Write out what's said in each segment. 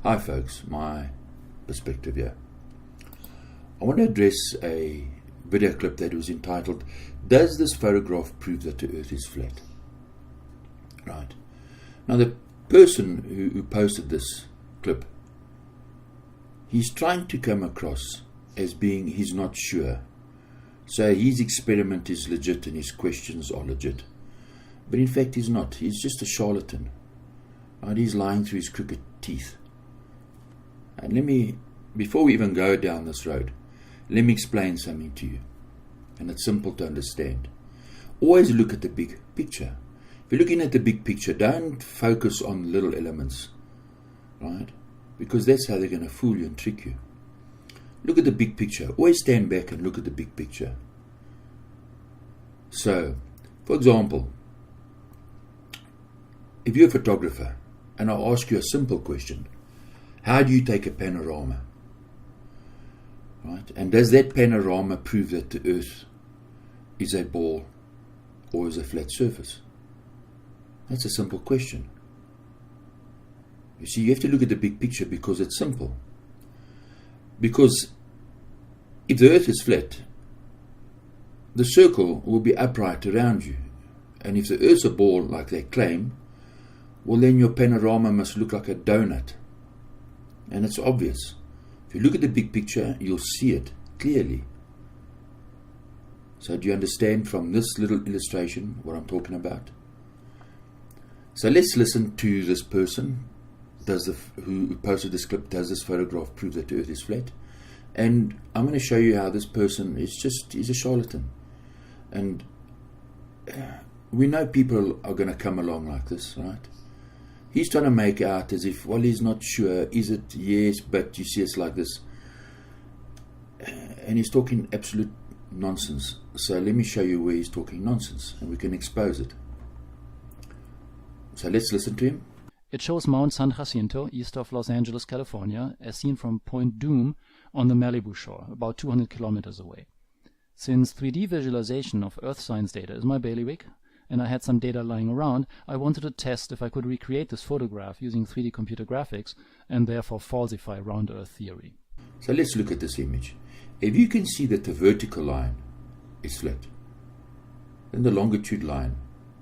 Hi folks, my perspective here. I want to address a video clip that was entitled, "Does this photograph prove that the Earth is flat?" Right. Now the person who posted this clip, he's trying to come across as being he's not sure. So his experiment is legit and his questions are legit. But in fact he's not. He's just a charlatan. Right? He's lying through his crooked teeth. And before we even go down this road, let me explain something to you. And it's simple to understand. Always look at the big picture. If you're looking at the big picture, don't focus on little elements. Right? Because that's how they're going to fool you and trick you. Look at the big picture. Always stand back and look at the big picture. So, for example, if you're a photographer and I ask you a simple question, how do you take a panorama? Right? And does that panorama prove that the Earth is a ball or is a flat surface? That's a simple question. You see, you have to look at the big picture because it's simple. Because if the Earth is flat, the circle will be upright around you. And if the Earth's a ball, like they claim, well then your panorama must look like a donut. And it's obvious. If you look at the big picture, you'll see it clearly. So do you understand from this little illustration what I'm talking about? So let's listen to this person who posted this clip. Does this photograph prove that the Earth is flat? And I'm going to show you how this person he's a charlatan. And we know people are going to come along like this, right? He's trying to make out as if, well, he's not sure. Is it? Yes, but you see it's like this. And he's talking absolute nonsense. So let me show you where he's talking nonsense and we can expose it. So let's listen to him. It shows Mount San Jacinto, east of Los Angeles, California, as seen from Point Dume on the Malibu shore, about 200 kilometers away. Since 3D visualization of Earth science data is my bailiwick, and I had some data lying around, I wanted to test if I could recreate this photograph using 3D computer graphics and therefore falsify round Earth theory. So let's look at this image. If you can see that the vertical line is flat, then the longitude line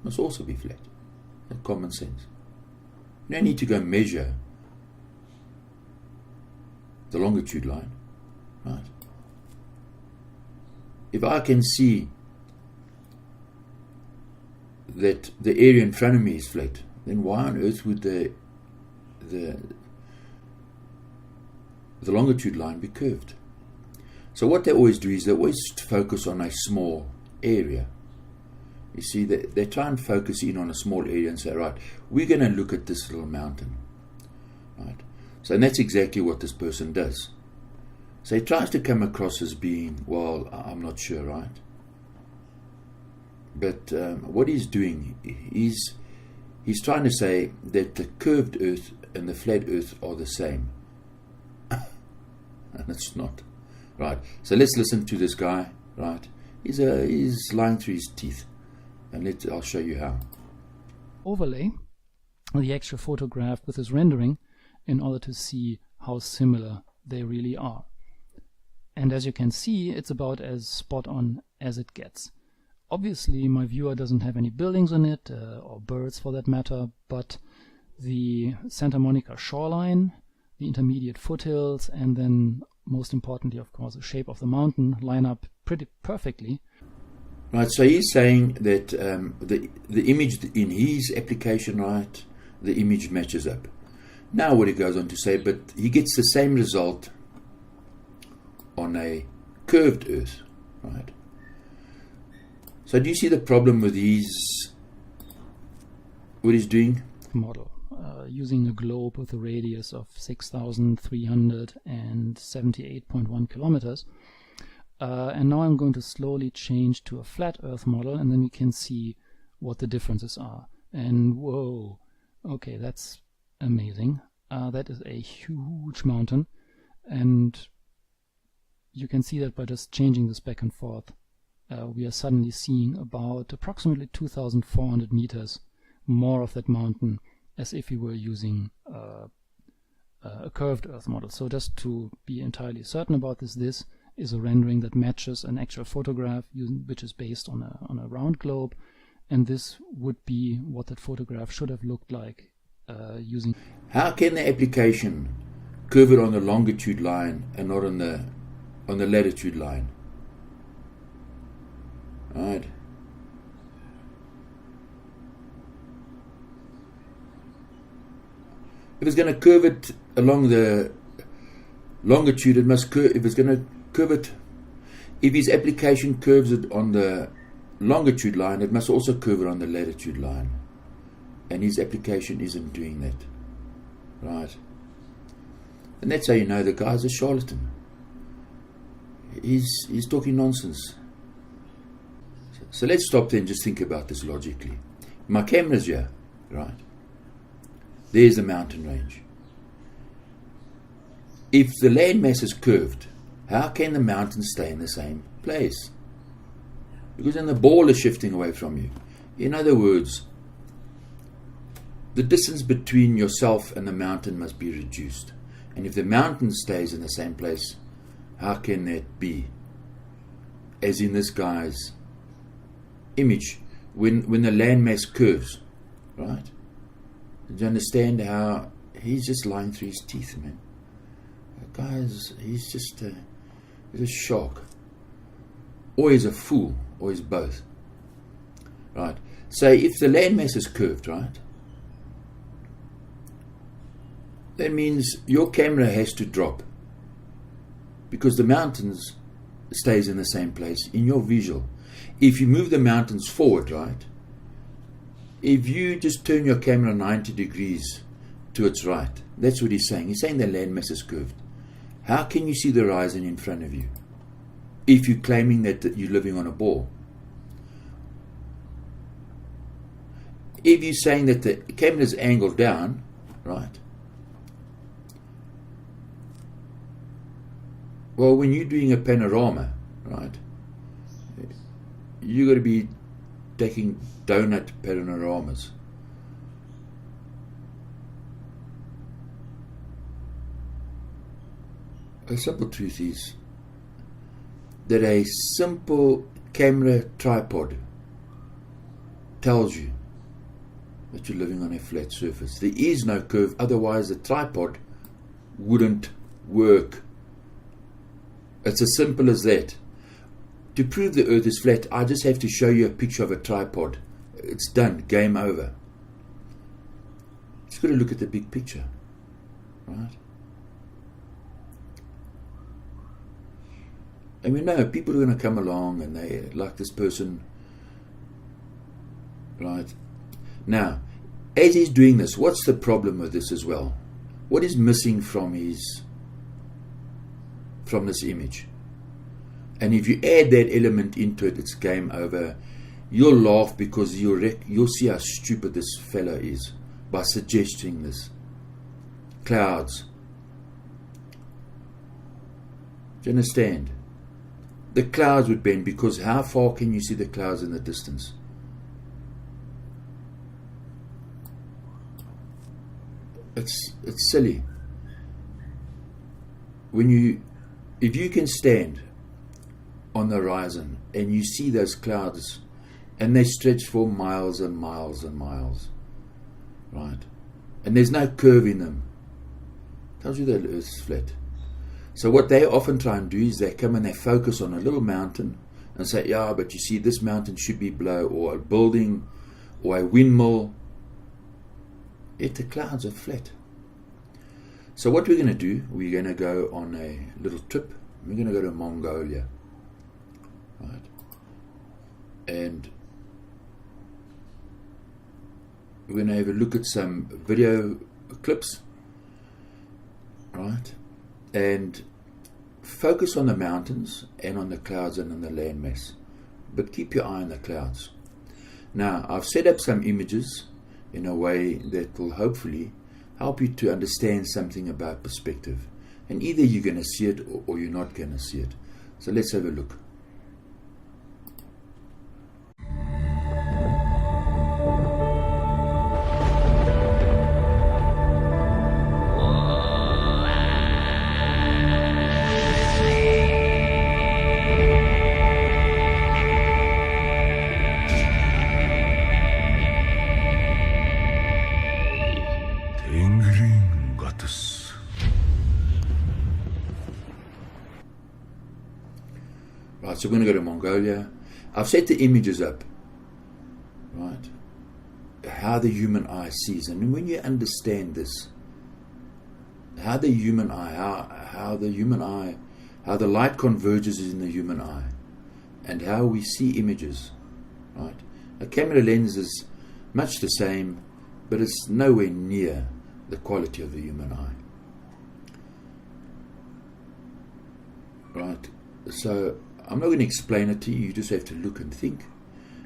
must also be flat. That's common sense. You don't need to go measure the longitude line, right? If I can see that the area in front of me is flat, then why on earth would the longitude line be curved? So what they always do is they always focus on a small area. You see, they try and focus in on a small area and say, right, we're going to look at this little mountain. Right? So and that's exactly what this person does. So he tries to come across as being, well, I'm not sure, right? But what he's doing, he's trying to say that the curved Earth and the flat Earth are the same. And it's not. Right? So let's listen to this guy, right? He's lying through his teeth. And I'll show you how. Overlay the actual photograph with this rendering in order to see how similar they really are. And as you can see, it's about as spot on as it gets. Obviously my viewer doesn't have any buildings on it, or birds for that matter, but the Santa Monica shoreline, the intermediate foothills, and then most importantly of course the shape of the mountain line up pretty perfectly. Right, so he's saying that the image in his application, right, the image matches up. Now what he goes on to say, but he gets the same result on a curved Earth, right? So do you see the problem with what he's doing? Model using a globe with a radius of 6,378.1 kilometers. And now I'm going to slowly change to a flat Earth model, and then we can see what the differences are. And whoa, okay, that's amazing. That is a huge mountain, and you can see that by just changing this back and forth, we are suddenly seeing about approximately 2,400 meters more of that mountain, as if we were using a curved Earth model. So just to be entirely certain about this is a rendering that matches an actual photograph which is based on a round globe, and this would be what that photograph should have looked like using. How can the application curve it on the longitude line and not on the latitude line? Right. If it's going to curve it along the longitude, it must curve. If it's going to curve it, if his application curves it on the longitude line, it must also curve it on the latitude line. And his application isn't doing that. Right. And that's how you know the guy's a charlatan. He's talking nonsense. So let's stop there and just think about this logically. My camera's here, right? There's the mountain range. If the landmass is curved, how can the mountain stay in the same place? Because then the ball is shifting away from you. In other words, the distance between yourself and the mountain must be reduced. And if the mountain stays in the same place, how can that be? As in this guy's image, when the landmass curves, right? Do you understand how he's just lying through his teeth, man? The guy's, he's just he's a shark. Or he's a fool, or he's both. Right? So if the landmass is curved, right? That means your camera has to drop. Because the mountains stays in the same place in your visual. If you move the mountains forward, right? If you just turn your camera 90 degrees to its right, that's what he's saying. He's saying the landmass is curved. How can you see the horizon in front of you if you're claiming that you're living on a ball? If you're saying that the camera is angled down, right? Well, when you're doing a panorama, right, you've got to be taking donut panoramas. The simple truth is that a simple camera tripod tells you that you're living on a flat surface. There is no curve, otherwise the tripod wouldn't work. It's as simple as that. To prove the earth is flat, I just have to show you a picture of a tripod. It's done. Game over. Just got to look at the big picture. Right? And we know people are going to come along and they like this person. Right? Now, as he's doing this, what's the problem with this as well? What is missing from this image? And if you add that element into it, it's game over. You'll laugh because you'll see how stupid this fellow is by suggesting this. Clouds. Do you understand? The clouds would bend because how far can you see the clouds in the distance? It's silly. If you can stand on the horizon and you see those clouds and they stretch for miles and miles and miles, right, and there's no curve in them, tells you that the earth's flat. So what they often try and do is they come and they focus on a little mountain and say, yeah, but you see this mountain should be below, or a building or a windmill. Yet the clouds are flat. So what we're going to do, we're going to go on a little trip. We're going to go to Mongolia. Right? And we're going to have a look at some video clips. Right? And focus on the mountains and on the clouds and on the landmass. But keep your eye on the clouds. Now, I've set up some images in a way that will hopefully help you to understand something about perspective. And either you're going to see it or you're not going to see it. So let's have a look. Right, so we're going to go to Mongolia. I've set the images up, right? How the human eye sees, and when you understand this, how the human eye, how the light converges in the human eye, and how we see images, right? A camera lens is much the same, but it's nowhere near the quality of the human eye, right? So I'm not going to explain it to you. You just have to look and think,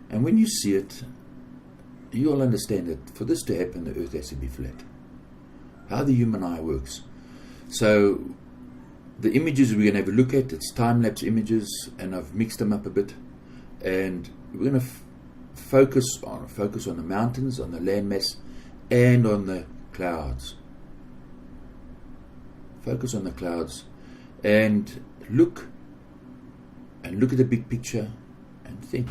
and when you see it, you'll understand that for this to happen, the earth has to be flat. How the human eye works. So the images we're going to have a look at, it's time-lapse images, and I've mixed them up a bit, and we're going to focus on the mountains, on the landmass, and on the clouds. Focus on the clouds and look at the big picture and think.